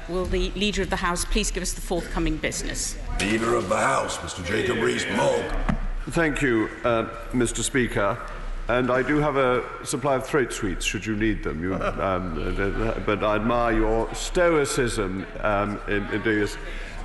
Will the Leader of the House please give us the forthcoming business? Leader of the House, Mr. Jacob Rees-Mogg. Thank you, Mr. Speaker. And I do have a supply of throat sweets, should you need them. But I admire your stoicism in doing this.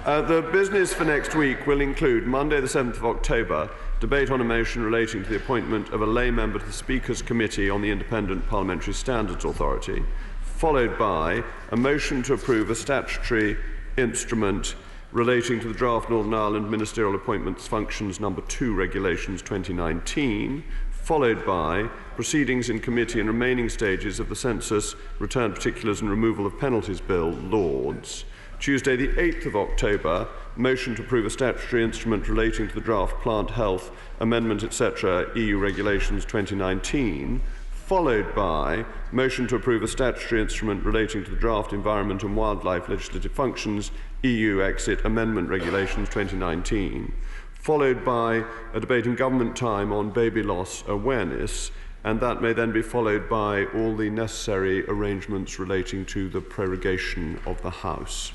The business for next week will include Monday, the 7th of October, debate on a motion relating to the appointment of a lay member to the Speaker's Committee on the Independent Parliamentary Standards Authority, followed by a motion to approve a statutory instrument relating to the draft Northern Ireland Ministerial Appointments Functions No. 2 Regulations 2019, followed by proceedings in committee and remaining stages of the Census, Return Particulars and Removal of Penalties Bill, Lords. Tuesday, the 8th of October, motion to approve a statutory instrument relating to the draft Plant Health Amendment, etc., EU Regulations 2019, followed by motion to approve a statutory instrument relating to the draft Environment and Wildlife Legislative Functions EU Exit Amendment Regulations 2019, followed by a debate in government time on baby loss awareness, and that may then be followed by all the necessary arrangements relating to the prorogation of the House.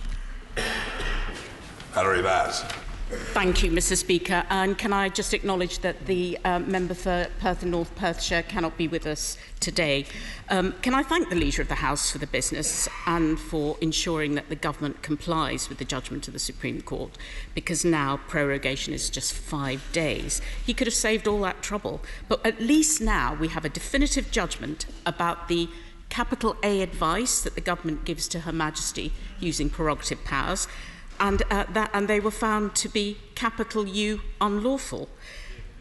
Thank you, Mr. Speaker. And can I just acknowledge that the member for Perth and North Perthshire cannot be with us today. Can I thank the Leader of the House for the business and for ensuring that the government complies with the judgment of the Supreme Court, because now prorogation is just 5 days. He could have saved all that trouble, but at least now we have a definitive judgment about the capital A advice that the government gives to Her Majesty using prerogative powers, and they were found to be capital U unlawful.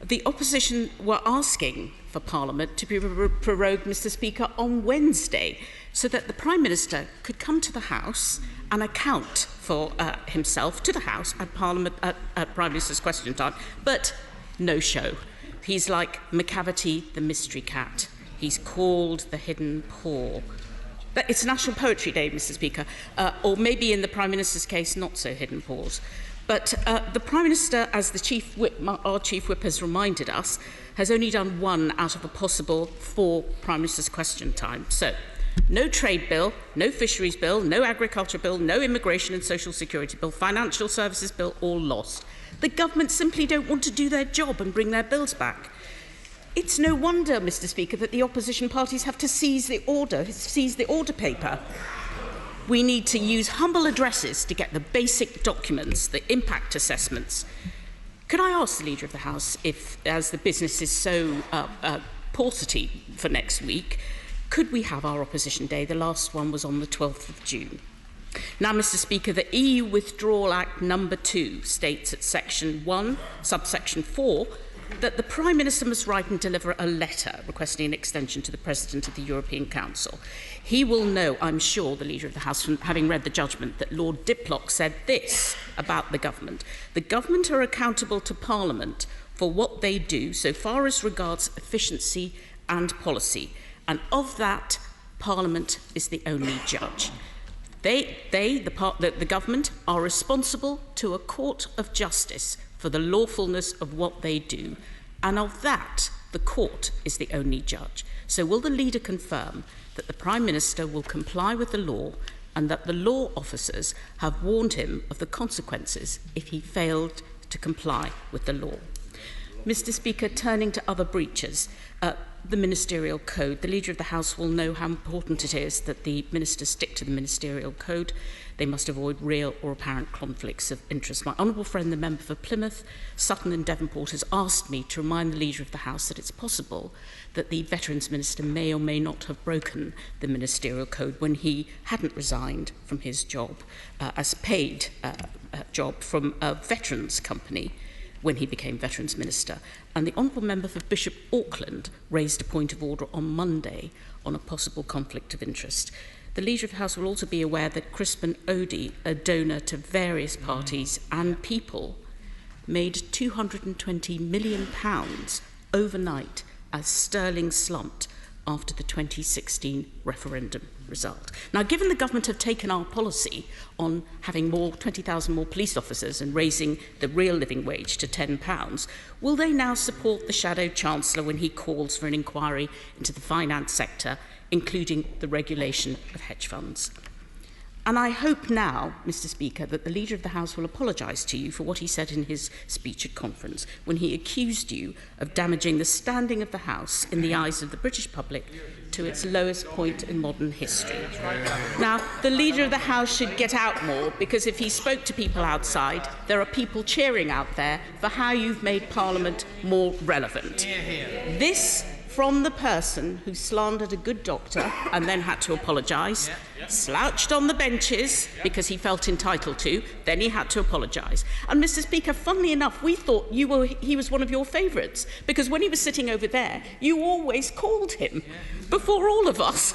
The opposition were asking for Parliament to be prorogued, Mr. Speaker, on Wednesday, so that the Prime Minister could come to the House and account for himself to the House at Parliament at Prime Minister's Question Time. But no show. He's like McCavity, the mystery cat. He's called the hidden paw. But it's National Poetry Day, Mr. Speaker, or maybe in the Prime Minister's case, not so hidden paws. But the Prime Minister, as the Chief Whip, our Chief Whip has reminded us, has only done one out of a possible 4 Prime Minister's Question Time. So, no trade bill, no fisheries bill, no agriculture bill, no immigration and social security bill, financial services bill, all lost. The government simply don't want to do their job and bring their bills back. It's no wonder, Mr. Speaker, that the opposition parties have to seize the order paper. We need to use humble addresses to get the basic documents, the impact assessments. Could I ask the Leader of the House if, as the business is so paucity for next week, could we have our opposition day? The last one was on the 12th of June. Now, Mr. Speaker, the EU Withdrawal Act No. 2 states at Section 1, subsection 4, that the Prime Minister must write and deliver a letter requesting an extension to the President of the European Council. He will know, I'm sure, the Leader of the House, from having read the judgment, that Lord Diplock said this about the government. The government are accountable to Parliament for what they do so far as regards efficiency and policy, and of that, Parliament is the only judge. The government, are responsible to a court of justice for the lawfulness of what they do, and of that, the court is the only judge. So will the Leader confirm that the Prime Minister will comply with the law and that the law officers have warned him of the consequences if he failed to comply with the law? Mr. Speaker, turning to other breaches, the Ministerial Code. The Leader of the House will know how important it is that the ministers stick to the Ministerial Code. They must avoid real or apparent conflicts of interest. My honourable friend, the member for Plymouth, Sutton and Devonport, has asked me to remind the Leader of the House that it's possible that the Veterans Minister may or may not have broken the Ministerial Code when he hadn't resigned from his job as paid job from a veterans company when he became Veterans Minister. And the honourable member for Bishop Auckland raised a point of order on Monday on a possible conflict of interest. The Leader of the House will also be aware that Crispin Odey, a donor to various parties and people, made £220 million overnight as sterling slumped after the 2016 referendum result. Now, given the government have taken our policy on having 20,000 more police officers and raising the real living wage to £10, will they now support the Shadow Chancellor when he calls for an inquiry into the finance sector, including the regulation of hedge funds? And I hope now, Mr. Speaker, that the Leader of the House will apologise to you for what he said in his speech at conference when he accused you of damaging the standing of the House in the eyes of the British public to its lowest point in modern history. Now, the Leader of the House should get out more, because if he spoke to people outside, there are people cheering out there for how you've made Parliament more relevant. This from the person who slandered a good doctor and then had to apologise, slouched on the benches because he felt entitled to, then he had to apologise. And Mr. Speaker, funnily enough, we thought he was one of your favourites, because when he was sitting over there, you always called him before all of us.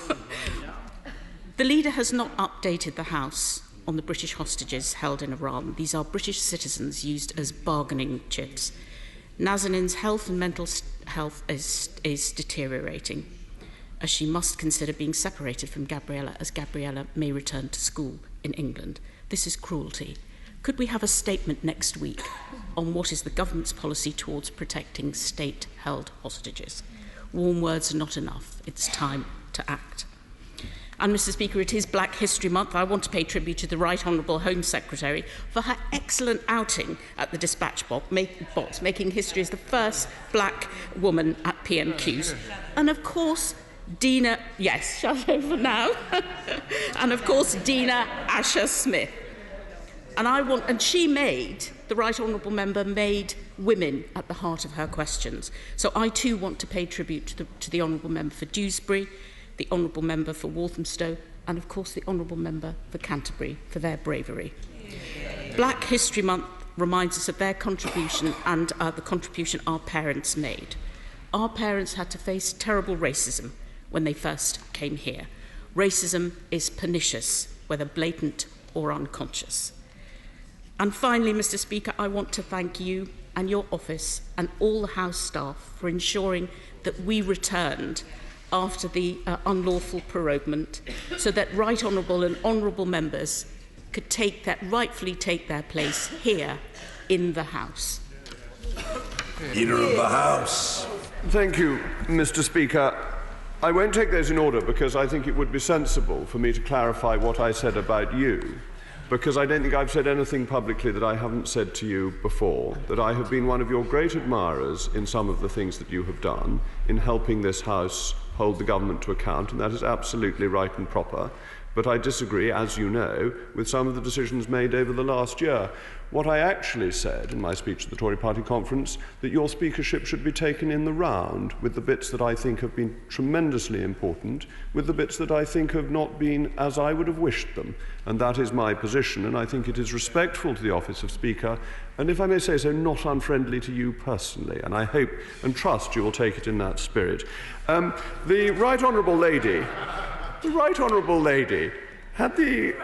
The Leader has not updated the House on the British hostages held in Iran. These are British citizens used as bargaining chips. Nazanin's health and mental health is deteriorating, as she must consider being separated from Gabriella, as Gabriella may return to school in England. This is cruelty. Could we have a statement next week on what is the government's policy towards protecting state-held hostages? Warm words are not enough. It's time to act. And, Mr. Speaker, it is Black History Month. I want to pay tribute to the Right Honourable Home Secretary for her excellent outing at the dispatch box, making history as the first black woman at PMQs. And, of course, Dina, yes, shut over now. And, of course, Dina Asher-Smith. And she made, the Right Honourable Member made women at the heart of her questions. So I too want to pay tribute to the Honourable Member for Dewsbury, the Honourable Member for Walthamstow, and of course the Honourable Member for Canterbury for their bravery. Black History Month reminds us of their contribution and the contribution our parents made. Our parents had to face terrible racism when they first came here. Racism is pernicious, whether blatant or unconscious. And finally, Mr. Speaker, I want to thank you and your office and all the House staff for ensuring that we returned after the unlawful proroguement, so that right honourable and honourable members could rightfully take their place here in the House. Leader of the House. Thank you, Mr. Speaker. I won't take those in order because I think it would be sensible for me to clarify what I said about you, because I don't think I've said anything publicly that I haven't said to you before, that I have been one of your great admirers in some of the things that you have done in helping this House hold the government to account, and that is absolutely right and proper. But I disagree, as you know, with some of the decisions made over the last year. What I actually said in my speech at the Tory Party conference, that your speakership should be taken in the round, with the bits that I think have been tremendously important, with the bits that I think have not been as I would have wished them. And that is my position, and I think it is respectful to the office of Speaker, and if I may say so, not unfriendly to you personally, and I hope and trust you will take it in that spirit. The Right Honourable Lady had the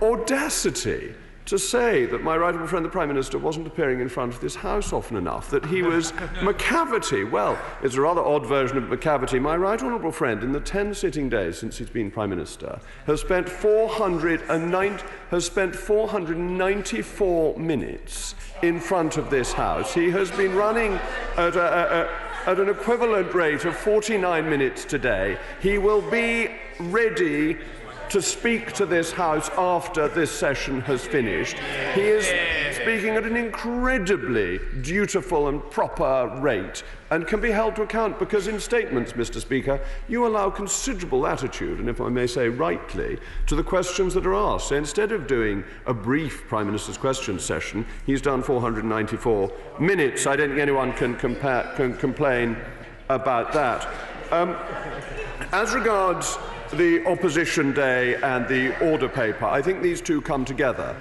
audacity to say that my right honourable friend, the Prime Minister, wasn't appearing in front of this House often enough, that he was McCavity. Well, it's a rather odd version of McCavity. My right honourable friend, in the 10 sitting days since he's been Prime Minister, has spent 494 minutes in front of this House. He has been running at an equivalent rate of 49 minutes today. He will be ready to speak to this House after this session has finished. He is speaking at an incredibly dutiful and proper rate and can be held to account because in statements, Mr. Speaker, you allow considerable latitude, and if I may say rightly, to the questions that are asked. So instead of doing a brief Prime Minister's question session, he's done 494 minutes. I don't think anyone can complain about that. As regards the Opposition Day and the Order Paper, I think these two come together.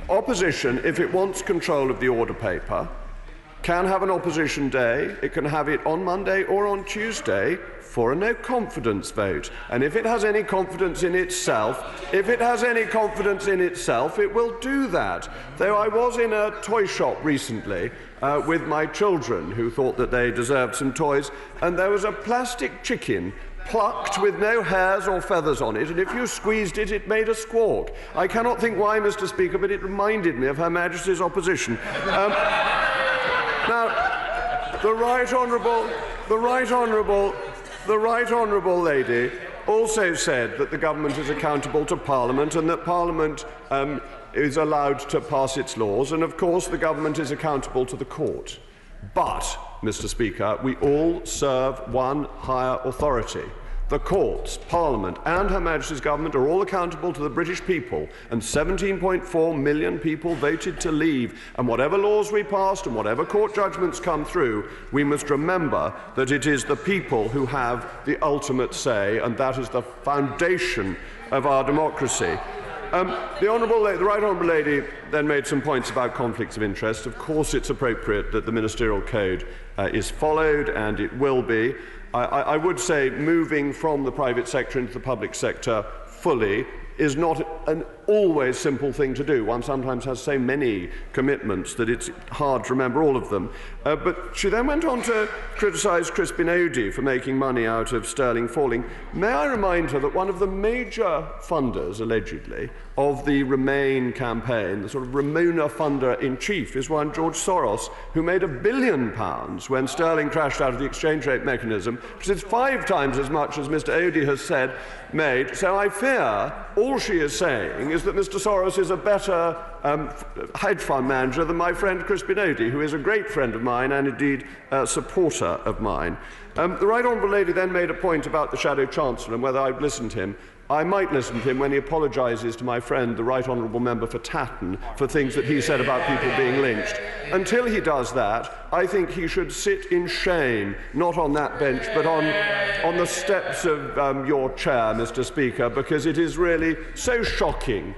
Opposition, if it wants control of the Order Paper, can have an Opposition Day. It can have it on Monday or on Tuesday for a no-confidence vote. And if it has any confidence in itself, it will do that. Though I was in a toy shop recently with my children who thought that they deserved some toys, and there was a plastic chicken plucked with no hairs or feathers on it, and if you squeezed it, it made a squawk. I cannot think why, Mr. Speaker, but it reminded me of Her Majesty's opposition. Now, the Right Honourable lady also said that the government is accountable to Parliament and that Parliament is allowed to pass its laws, and of course the government is accountable to the court. But, Mr. Speaker, we all serve one higher authority. The courts, Parliament and Her Majesty's Government are all accountable to the British people, and 17.4 million people voted to leave. And whatever laws we passed and whatever court judgments come through, we must remember that it is the people who have the ultimate say, and that is the foundation of our democracy. The Right Honourable Lady then made some points about conflicts of interest. Of course it's appropriate that the Ministerial Code is followed, and it will be. I would say moving from the private sector into the public sector fully is not an always simple thing to do. One sometimes has so many commitments that it's hard to remember all of them. But she then went on to criticise Crispin Odey for making money out of sterling falling. May I remind her that one of the major funders, allegedly, of the Remain campaign, the sort of Ramona funder-in-chief, is one George Soros, who made £1 billion when sterling crashed out of the exchange rate mechanism, which is 5 times as much as Mr. Odey has said made. So I fear all she is saying is that Mr. Soros is a better hedge fund manager than my friend Crispin Odey, who is a great friend of mine and indeed a supporter of mine. The Right Honourable Lady then made a point about the Shadow Chancellor and whether I'd listened to him. I might listen to him when he apologises to my friend, the Right Honourable Member for Tatton, for things that he said about people being lynched. Until he does that, I think he should sit in shame, not on that bench, but on the steps of your chair, Mr. Speaker, because it is really so shocking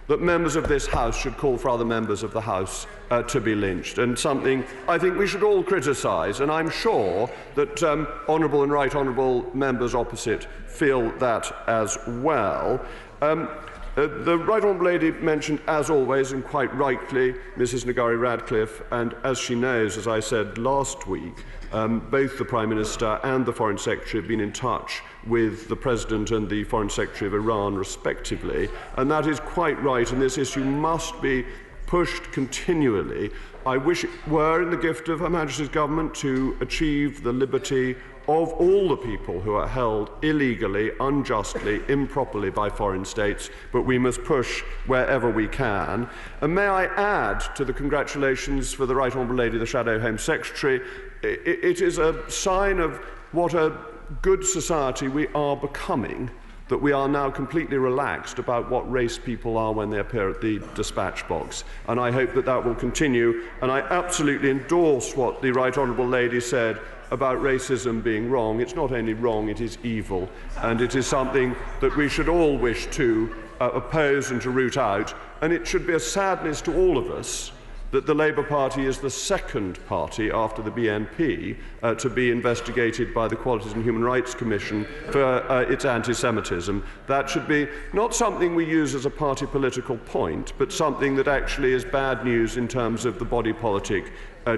that members of this House should call for other members of the House to be lynched, and something I think we should all criticise, and I'm sure that honourable and right honourable members opposite feel that as well. The Right Honourable Lady mentioned, as always, and quite rightly, Mrs Ngari Radcliffe, and as she knows, as I said last week, both the Prime Minister and the Foreign Secretary have been in touch with the President and the Foreign Secretary of Iran, respectively, and that is quite right, and this issue must be pushed continually. I wish it were in the gift of Her Majesty's Government to achieve the liberty of all the people who are held illegally, unjustly, improperly by foreign states, but we must push wherever we can. And may I add to the congratulations for the Right Honourable Lady, the Shadow Home Secretary, it is a sign of what a good society we are becoming, that we are now completely relaxed about what race people are when they appear at the dispatch box. And I hope that that will continue, and I absolutely endorse what the Right Honourable Lady said about racism being wrong. It's not only wrong, it is evil, and it is something that we should all wish to oppose and to root out, and it should be a sadness to all of us that the Labour Party is the second party after the BNP to be investigated by the Qualities and Human Rights Commission for its anti-Semitism. That should be not something we use as a party political point, but something that actually is bad news in terms of the body politic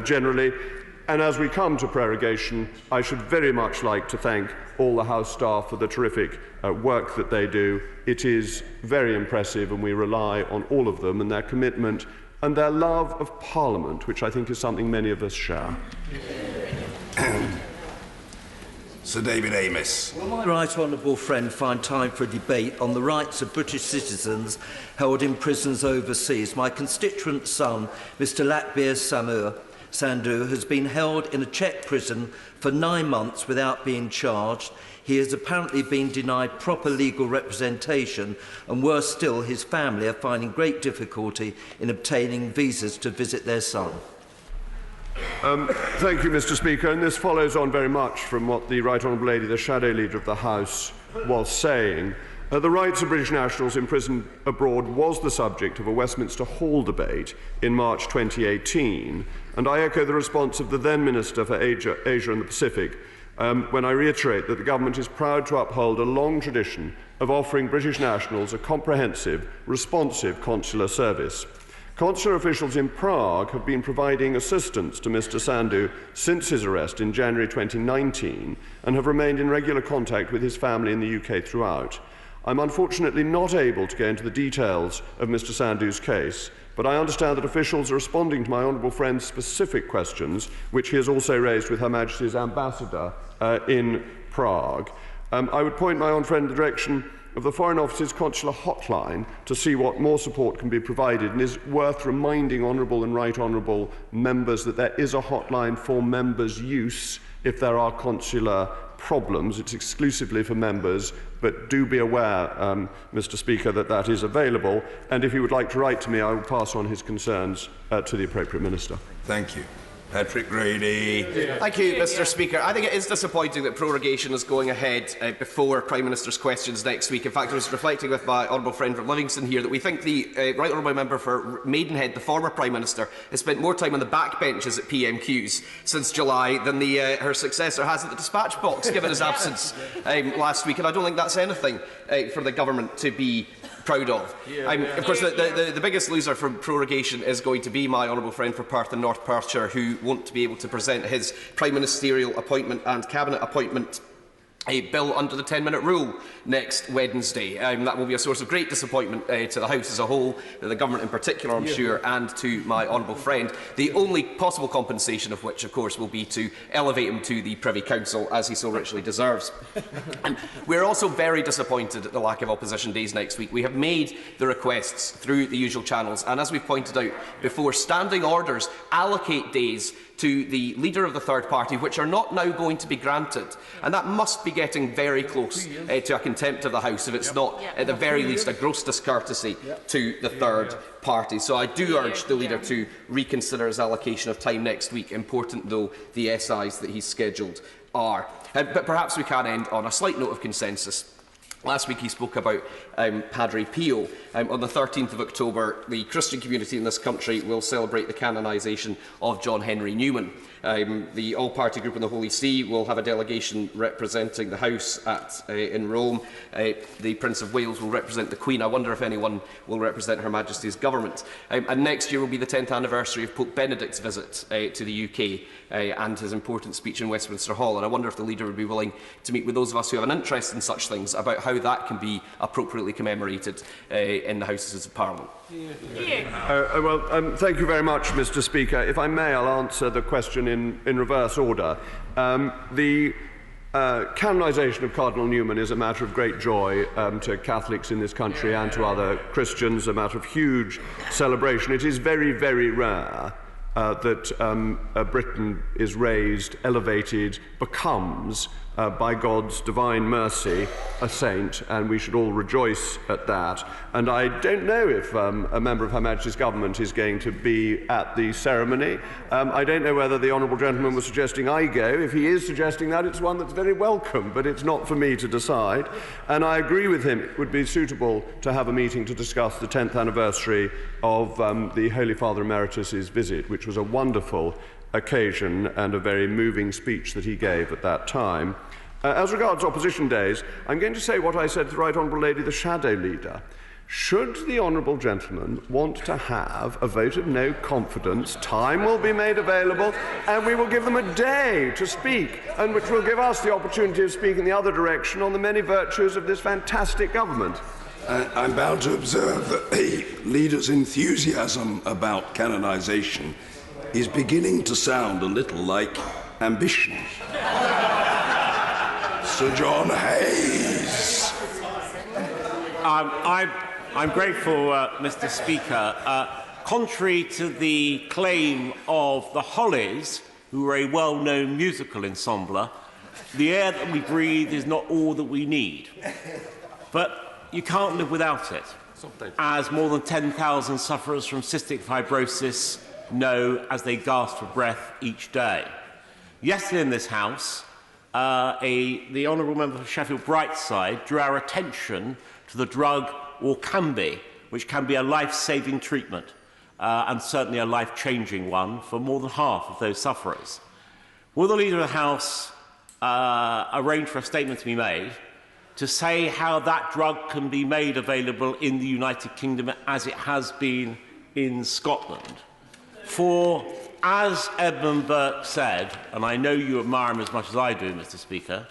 generally. And as we come to prorogation, I should very much like to thank all the House staff for the terrific work that they do. It is very impressive, and we rely on all of them and their commitment and their love of Parliament, which I think is something many of us share. Sir David Amis. Will my right honourable friend find time for a debate on the rights of British citizens held in prisons overseas? My constituent son, Mr Lakbir Sandhu, has been held in a Czech prison for 9 months without being charged. He has apparently been denied proper legal representation, and worse still, his family are finding great difficulty in obtaining visas to visit their son. Thank you, Mr Speaker, and this follows on very much from what the Right Honourable Lady, the Shadow Leader of the House, was saying. The rights of British nationals imprisoned abroad was the subject of a Westminster Hall debate in March 2018, and I echo the response of the then Minister for Asia and the Pacific when I reiterate that the government is proud to uphold a long tradition of offering British nationals a comprehensive, responsive consular service. Consular officials in Prague have been providing assistance to Mr Sandhu since his arrest in January 2019 and have remained in regular contact with his family in the UK throughout. I'm unfortunately not able to go into the details of Mr Sandhu's case, but I understand that officials are responding to my honourable friend's specific questions, which he has also raised with Her Majesty's Ambassador in Prague. I would point my honourable friend in the direction of the Foreign Office's consular hotline to see what more support can be provided, and is worth reminding honourable and right honourable members that there is a hotline for members' use if there are consular problems. It's exclusively for members, but do be aware, Mr. Speaker, that that is available, and if he would like to write to me, I will pass on his concerns to the appropriate minister. Thank you. Patrick Grady. Thank you, Mr. Speaker. I think it is disappointing that prorogation is going ahead before Prime Minister's questions next week. In fact, I was reflecting with my honourable friend from Livingston here that we think the right honourable member for Maidenhead, the former Prime Minister, has spent more time on the backbenches at PMQs since July than her successor has at the dispatch box, given his absence last week. And I don't think that's anything for the government to be proud of. Of course, the biggest loser from prorogation is going to be my honourable friend for Perth and North Perthshire, who won't be able to present his Prime Ministerial appointment and Cabinet appointment a bill under the 10-minute rule next Wednesday. That will be a source of great disappointment to the House as a whole, to the Government in particular, I'm sure, and to my honourable friend. The only possible compensation of which, of course, will be to elevate him to the Privy Council, as he so richly deserves. And we're also very disappointed at the lack of opposition days next week. We have made the requests through the usual channels, and as we've pointed out before, standing orders allocate days to the leader of the third party, which are not now going to be granted. And that must be getting very close to a contempt of the House, if it's not, at the very least, a gross discourtesy to the third party. So I do urge the leader to reconsider his allocation of time next week, important though the SIs that he's scheduled are. But perhaps we can end on a slight note of consensus. Last week he spoke about Padre Pio. On the 13th of October, the Christian community in this country will celebrate the canonisation of John Henry Newman. The all-party group in the Holy See will have a delegation representing the House in Rome. The Prince of Wales will represent the Queen. I wonder if anyone will represent Her Majesty's government. And next year will be the 10th anniversary of Pope Benedict's visit to the UK and his important speech in Westminster Hall. And I wonder if the leader would be willing to meet with those of us who have an interest in such things about how that can be appropriately commemorated in the Houses of Parliament. Thank you very much, Mr. Speaker. If I may, I'll answer the question in reverse order. The canonisation of Cardinal Newman is a matter of great joy to Catholics in this country and to other Christians, a matter of huge celebration. It is very, very rare that Britain is raised, elevated, becomes, by God's divine mercy, a saint, and we should all rejoice at that. And I don't know if a member of Her Majesty's government is going to be at the ceremony. I don't know whether the honourable gentleman was suggesting I go. If he is suggesting that, it's one that's very welcome, but it's not for me to decide. And I agree with him. It would be suitable to have a meeting to discuss the 10th anniversary of the Holy Father Emeritus's visit, which was a wonderful occasion and a very moving speech that he gave at that time. As regards opposition days, I'm going to say what I said to the Right Honourable Lady, the Shadow Leader. Should the honourable gentleman want to have a vote of no confidence, time will be made available and we will give them a day to speak, and which will give us the opportunity of speaking the other direction on the many virtues of this fantastic government. I'm bound to observe that the leader's enthusiasm about canonisation is beginning to sound a little like ambition. Sir John Hayes. I'm grateful, Mr. Speaker. Contrary to the claim of the Hollies, who are a well-known musical ensemble, the air that we breathe is not all that we need. But you can't live without it, as more than 10,000 sufferers from cystic fibrosis know as they gasp for breath each day. Yesterday in this House, the honourable member for Sheffield Brightside drew our attention to the drug Orkambi, which can be a life-saving treatment and certainly a life-changing one for more than half of those sufferers. Will the Leader of the House arrange for a statement to be made to say how that drug can be made available in the United Kingdom as it has been in Scotland? For, as Edmund Burke said, and I know you admire him as much as I do, Mr. Speaker,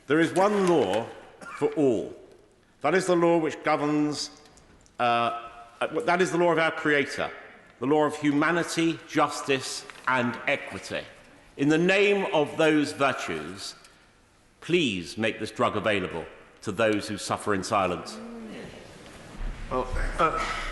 there is one law for all. That is the law which governs, that is the law of our Creator, the law of humanity, justice and equity. In the name of those virtues, please make this drug available to those who suffer in silence? Well,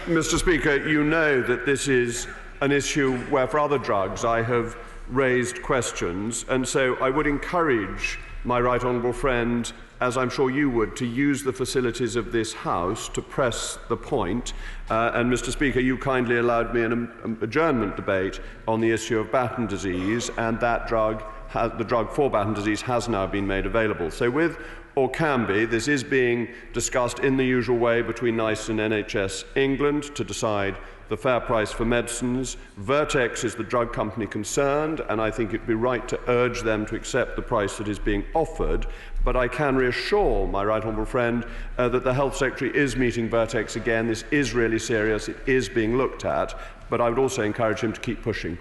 Mr. Speaker, you know that this is an issue where for other drugs I have raised questions, and so I would encourage my right honourable friend, as I'm sure you would, to use the facilities of this House to press the point. And Mr. Speaker, you kindly allowed me an adjournment debate on the issue of Batten disease, and that drug, the drug for Batten disease, has now been made available. So with Orkambi, this is being discussed in the usual way between NICE and NHS England to decide the fair price for medicines. Vertex is the drug company concerned, and I think it would be right to urge them to accept the price that is being offered. But I can reassure my right honourable friend that the Health Secretary is meeting Vertex again. This is really serious. It is being looked at. But I would also encourage him to keep pushing.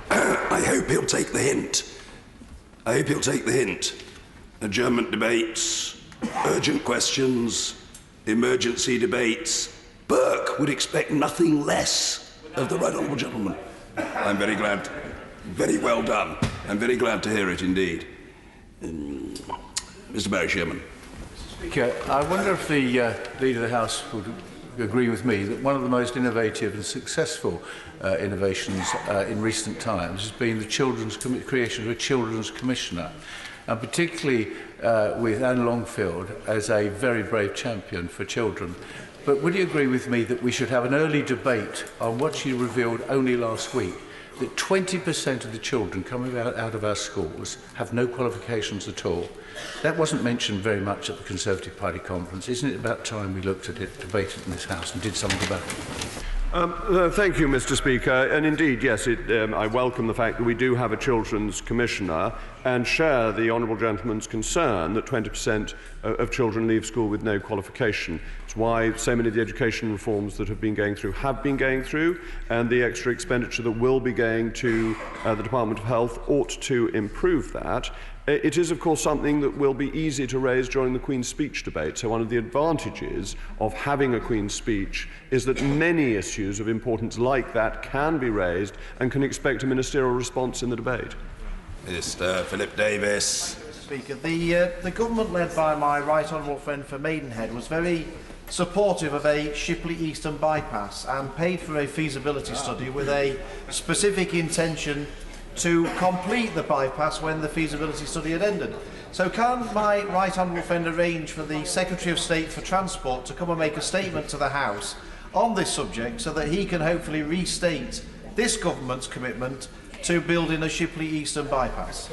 I hope he'll take the hint. I hope he'll take the hint. Adjournment debates, urgent questions, emergency debates. Burke would expect nothing less of the right honourable gentleman. I'm very glad. Very well done. I'm very glad to hear it indeed. Mr. Barry Sherman. Speaker, I wonder if the Leader of the House would agree with me that one of the most innovative and successful innovations in recent times has been the creation of a Children's Commissioner, and particularly with Anne Longfield as a very brave champion for children. But would you agree with me that we should have an early debate on what she revealed only last week, that 20% of the children coming out of our schools have no qualifications at all? That wasn't mentioned very much at the Conservative Party conference. Isn't it about time we looked at it, debated it in this House and did something about it? Thank you, Mr. Speaker. And indeed, yes, I welcome the fact that we do have a Children's Commissioner and share the honourable gentleman's concern that 20% of children leave school with no qualification. It's why so many of the education reforms that have been going through, and the extra expenditure that will be going to the Department of Health ought to improve that. It is, of course, something that will be easy to raise during the Queen's Speech debate. So one of the advantages of having a Queen's Speech is that many issues of importance like that can be raised and can expect a ministerial response in the debate. Mr. Philip Davis. Speaker, the government led by my right honourable friend for Maidenhead was very supportive of a Shipley Eastern bypass and paid for a feasibility study with a specific intention to complete the bypass when the feasibility study had ended. So can my right honourable friend arrange for the Secretary of State for Transport to come and make a statement to the House on this subject so that he can hopefully restate this government's commitment to building a Shipley Eastern bypass?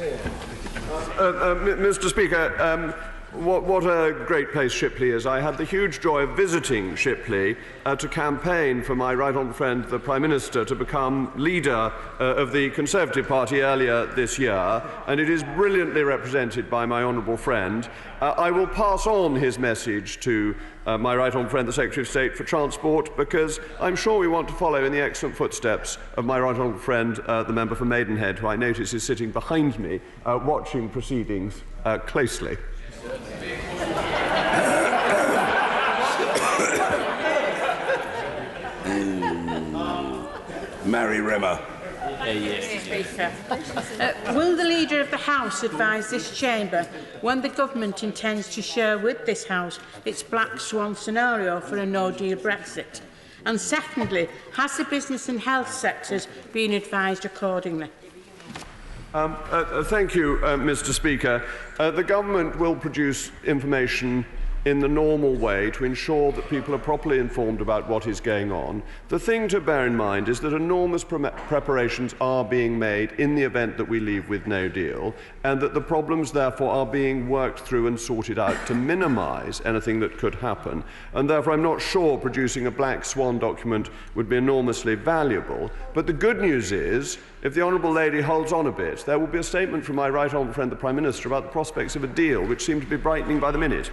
Mr. Speaker, what a great place Shipley is. I had the huge joy of visiting Shipley to campaign for my right honourable friend, the Prime Minister, to become leader of the Conservative Party earlier this year, and it is brilliantly represented by my honourable friend. I will pass on his message to my right honourable friend, the Secretary of State for Transport, because I'm sure we want to follow in the excellent footsteps of my right honourable friend, the member for Maidenhead, who I notice is sitting behind me, watching proceedings closely. Mary Rimmer. Speaker. Will the Leader of the House advise this Chamber when the Government intends to share with this House its black swan scenario for a no-deal Brexit? And secondly, has the business and health sectors been advised accordingly? Thank you, Mr. Speaker. The Government will produce information in the normal way to ensure that people are properly informed about what is going on. The thing to bear in mind is that enormous preparations are being made in the event that we leave with no deal, and that the problems therefore are being worked through and sorted out to minimise anything that could happen. And therefore I'm not sure producing a black swan document would be enormously valuable. But the good news is, if the Honourable Lady holds on a bit, there will be a statement from my right honourable friend, the Prime Minister, about the prospects of a deal, which seem to be brightening by the minute.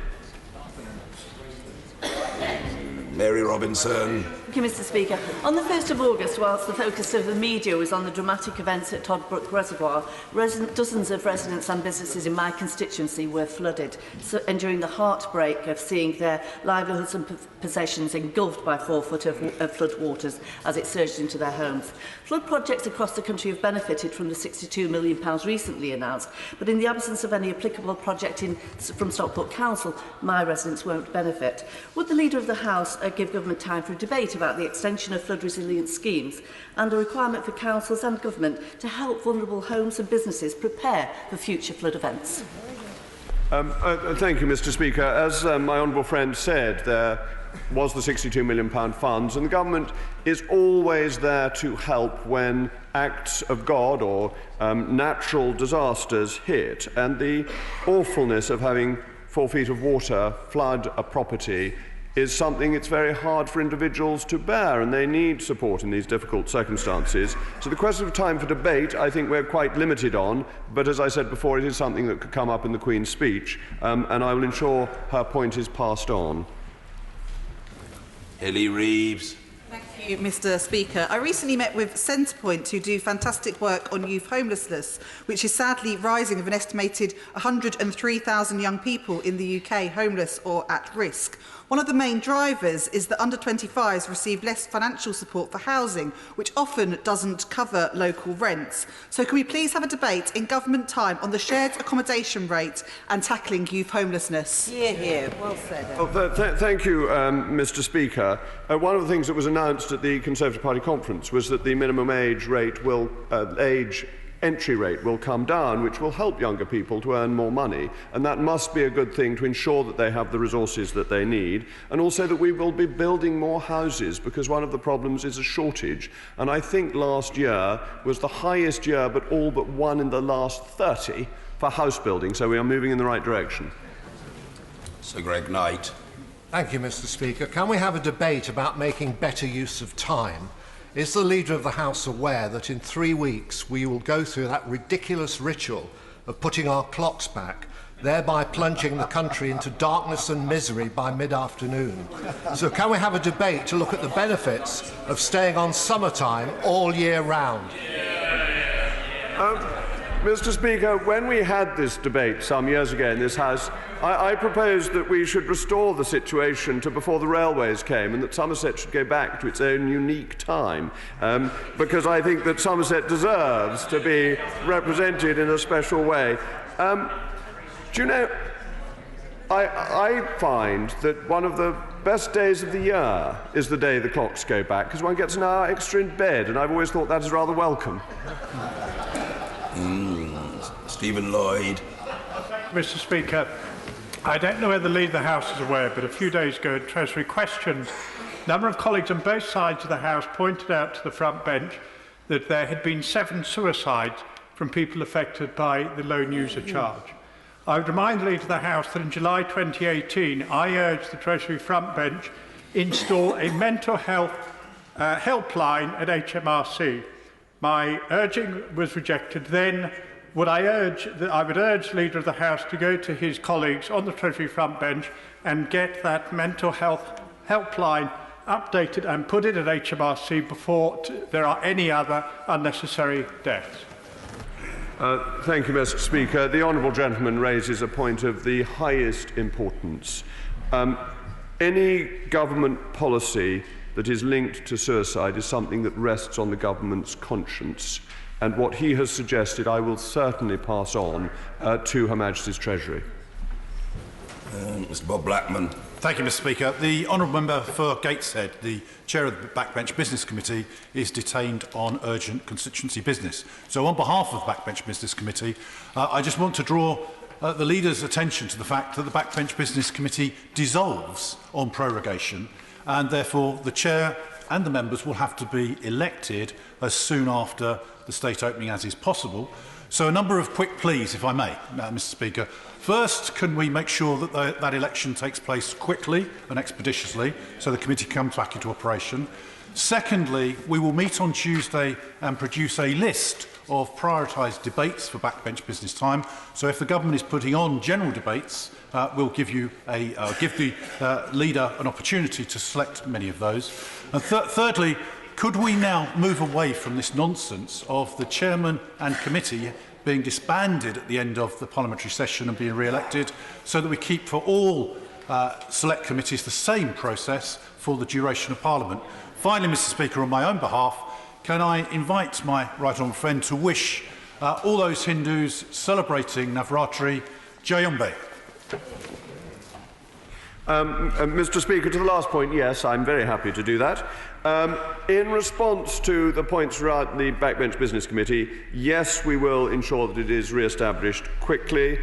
Mary Robinson. Thank you, Mr. Speaker. On the 1st of August, whilst the focus of the media was on the dramatic events at Toddbrook Reservoir, dozens of residents and businesses in my constituency were flooded, enduring the heartbreak of seeing their livelihoods and possessions engulfed by 4 foot of flood waters as it surged into their homes. Flood projects across the country have benefited from the £62 million recently announced, but in the absence of any applicable project from Stockport Council, my residents won't benefit. Would the Leader of the House give government time for a debate about the extension of flood resilience schemes and a requirement for councils and government to help vulnerable homes and businesses prepare for future flood events? Thank you, Mr. Speaker. As my honourable friend said, there was the £62 million funds, and the government is always there to help when acts of God or natural disasters hit, and the awfulness of having 4 feet of water flood a property is something it's very hard for individuals to bear, and they need support in these difficult circumstances. So the question of time for debate, I think we're quite limited on, but as I said before, it is something that could come up in the Queen's speech, and I will ensure her point is passed on. Ellie Reeves. Thank you, Mr. Speaker. I recently met with Centrepoint, who do fantastic work on youth homelessness, which is sadly rising with an estimated 103,000 young people in the UK homeless or at risk. One of the main drivers is that under-25s receive less financial support for housing, which often doesn't cover local rents. So can we please have a debate in government time on the shared accommodation rate and tackling youth homelessness? Hear, hear. Well said. Thank you, Mr. Speaker. One of the things that was announced at the Conservative Party conference was that the minimum age rate will entry rate will come down, which will help younger people to earn more money, and that must be a good thing to ensure that they have the resources that they need, and also that we will be building more houses, because one of the problems is a shortage, and I think last year was the highest year but all but one in the last 30 for house building, so we are moving in the right direction. Sir Greg Knight. Thank you, Mr. Speaker. Can we have a debate about making better use of time? Is the Leader of the House aware that in 3 weeks we will go through that ridiculous ritual of putting our clocks back, thereby plunging the country into darkness and misery by mid-afternoon? So can we have a debate to look at the benefits of staying on summertime all year round? Mr. Speaker, when we had this debate some years ago in this House, I proposed that we should restore the situation to before the railways came, and that Somerset should go back to its own unique time, because I think that Somerset deserves to be represented in a special way. Do you know, I find that one of the best days of the year is the day the clocks go back, because one gets an hour extra in bed, and I've always thought that is rather welcome. Stephen Lloyd. Mr. Speaker, I don't know whether the Leader of the House is aware, but a few days ago at Treasury Questions, a number of colleagues on both sides of the House pointed out to the front bench that there had been 7 suicides from people affected by the loan user charge. I would remind the Leader of the House that in July 2018, I urged the Treasury front bench install a mental health helpline at HMRC. My urging was rejected. Then I would urge the Leader of the House to go to his colleagues on the Treasury front bench and get that mental health helpline updated and put it at HMRC before there are any other unnecessary deaths. Thank you, Mr. Speaker. The honourable gentleman raises a point of the highest importance. Any government policy that is linked to suicide is something that rests on the government's conscience. And what he has suggested, I will certainly pass on to Her Majesty's Treasury. Mr. Bob Blackman. Thank you, Mr. Speaker. The honourable member for Gateshead, the chair of the Backbench Business Committee, is detained on urgent constituency business. So on behalf of the Backbench Business Committee, I just want to draw the Leader's attention to the fact that the Backbench Business Committee dissolves on prorogation, and therefore the chair and the members will have to be elected as soon after the state opening as is possible. So a number of quick pleas, if I may, Mr. Speaker. First, can we make sure that that election takes place quickly and expeditiously so the committee comes back into operation? Secondly, we will meet on Tuesday and produce a list of prioritised debates for backbench business time. So if the government is putting on general debates, we'll give the leader an opportunity to select many of those. And thirdly, could we now move away from this nonsense of the chairman and committee being disbanded at the end of the parliamentary session and being re-elected, so that we keep for all select committees the same process for the duration of Parliament? Finally, Mr. Speaker, on my own behalf, can I invite my right honourable friend to wish all those Hindus celebrating Navratri Jayambe. Mr. Speaker, to the last point, yes, I'm very happy to do that. In response to the points throughout the Backbench Business Committee, yes, we will ensure that it is re-established quickly.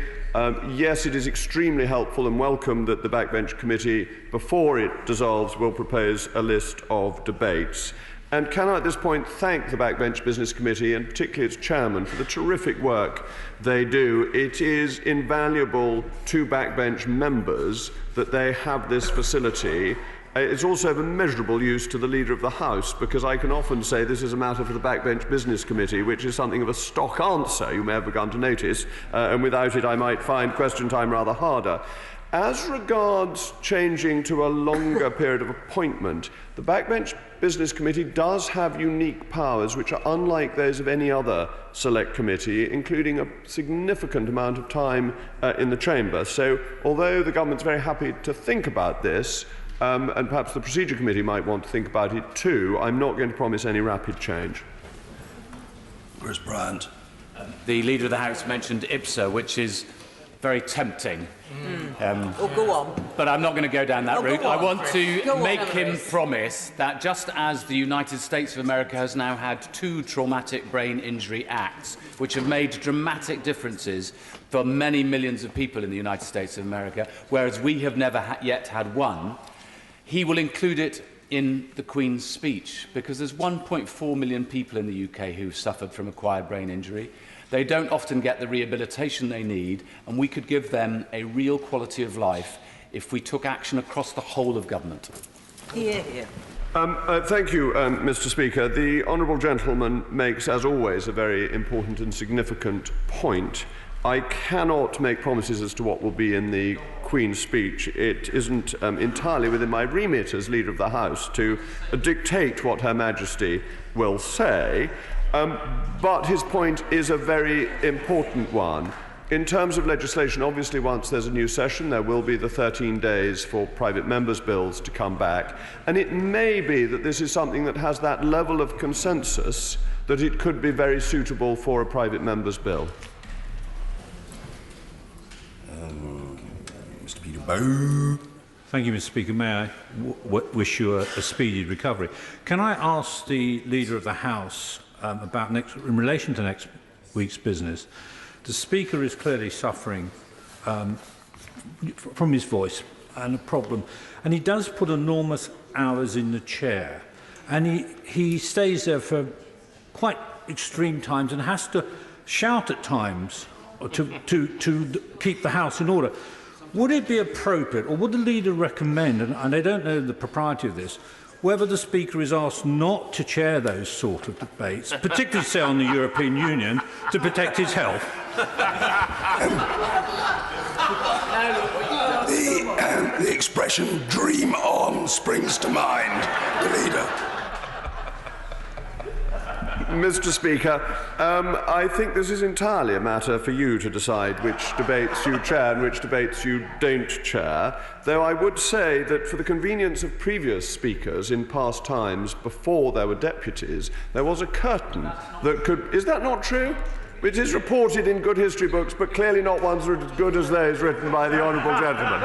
Yes, it is extremely helpful and welcome that the Backbench Committee, before it dissolves, will propose a list of debates. And can I at this point thank the Backbench Business Committee, and particularly its chairman, for the terrific work they do. It is invaluable to backbench members that they have this facility. It's also of immeasurable use to the Leader of the House, because I can often say this is a matter for the Backbench Business Committee, which is something of a stock answer, you may have begun to notice, and without it I might find question time rather harder. As regards changing to a longer period of appointment, the Backbench Business Committee does have unique powers which are unlike those of any other select committee, including a significant amount of time in the chamber. So although the government's very happy to think about this, and perhaps the Procedure Committee might want to think about it too, I'm not going to promise any rapid change. Chris Bryant. The Leader of the House mentioned IPSA, which is very tempting. Go on. But I'm not going to go down that route. I want to make him Emrys. promise that just as the United States of America has now had 2 traumatic brain injury acts, which have made dramatic differences for many millions of people in the United States of America, whereas we have never yet had one, he will include it in the Queen's speech, because there's 1.4 million people in the UK who've suffered from acquired brain injury. They don't often get the rehabilitation they need, and we could give them a real quality of life if we took action across the whole of government. Here. Thank you, Mr. Speaker. The honourable gentleman makes, as always, a very important and significant point. I cannot make promises as to what will be in the Queen's speech. It isn't entirely within my remit as Leader of the House to dictate what Her Majesty will say. But his point is a very important one. In terms of legislation, obviously once there's a new session, there will be the 13 days for private members' bills to come back. And it may be that this is something that has that level of consensus that it could be very suitable for a private member's bill. Mr. Peter Bow. Thank you, Mr. Speaker. May I wish you a speedy recovery? Can I ask the Leader of the House about in relation to next week's business? The Speaker is clearly suffering from his voice and a problem, and he does put enormous hours in the chair, and he stays there for quite extreme times and has to shout at times to keep the House in order. Would it be appropriate, or would the Leader recommend, and I don't know the propriety of this, whether the Speaker is asked not to chair those sort of debates, particularly, say, on the European Union, to protect his health? The expression "dream on" springs to mind. The Leader. Mr. Speaker, I think this is entirely a matter for you to decide which debates you chair and which debates you don't chair, though I would say that for the convenience of previous speakers in past times, before there were deputies, there was a curtain that could... Is that not true? It is reported in good history books, but clearly not ones that are as good as those written by the honourable gentleman.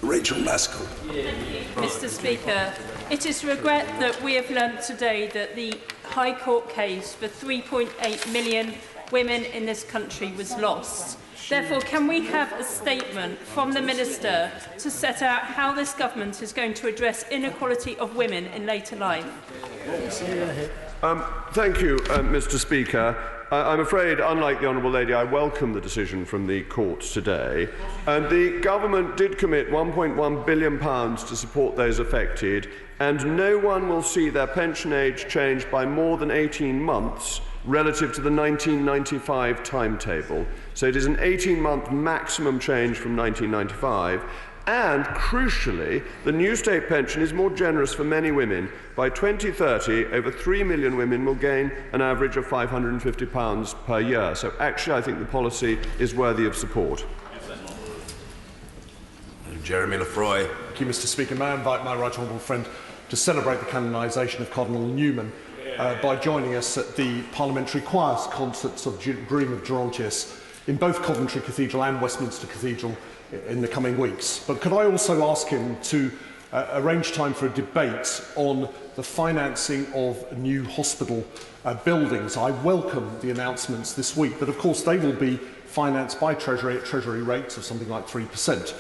Rachel Maskell. Mr. Speaker, it is regret that we have learnt today that the High Court case for 3.8 million women in this country was lost. Therefore, can we have a statement from the Minister to set out how this government is going to address inequality of women in later life? Thank you, Mr. Speaker. I'm afraid, unlike the Honourable Lady, I welcome the decision from the courts today. And the government did commit £1.1 billion to support those affected, and no one will see their pension age change by more than 18 months relative to the 1995 timetable. So it is an 18-month maximum change from 1995. And, crucially, the new state pension is more generous for many women. By 2030, over 3 million women will gain an average of £550 per year. So, actually, I think the policy is worthy of support. Jeremy Lefroy. Thank you, Mr. Speaker. May I invite my right honourable friend to celebrate the canonisation of Cardinal Newman by joining us at the Parliamentary Choir concerts of Dream of Gerontius in both Coventry Cathedral and Westminster Cathedral in the coming weeks. But could I also ask him to arrange time for a debate on the financing of new hospital buildings? I welcome the announcements this week, but of course they will be financed by Treasury at Treasury rates of something like 3%.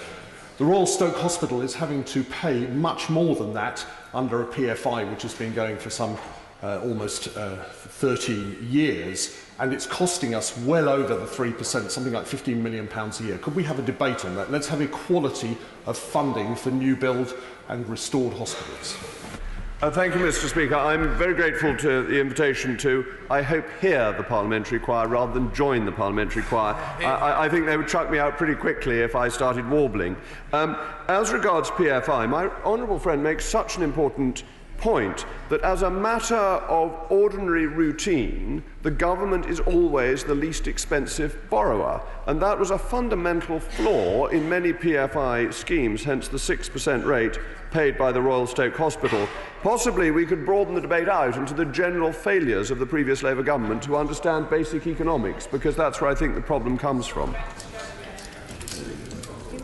The Royal Stoke Hospital is having to pay much more than that under a PFI, which has been going for some almost 30 years, and it's costing us well over the 3%, something like £15 million a year. Could we have a debate on that? Let's have equality of funding for new build and restored hospitals. Thank you, Mr. Speaker. I'm very grateful to the invitation to, I hope, hear the parliamentary choir rather than join the parliamentary choir. I think they would chuck me out pretty quickly if I started warbling. As regards PFI, my honourable friend makes such an important point that as a matter of ordinary routine, the government is always the least expensive borrower. And that was a fundamental flaw in many PFI schemes, hence the 6% rate paid by the Royal Stoke Hospital. Possibly we could broaden the debate out into the general failures of the previous Labour government to understand basic economics, because that's where I think the problem comes from.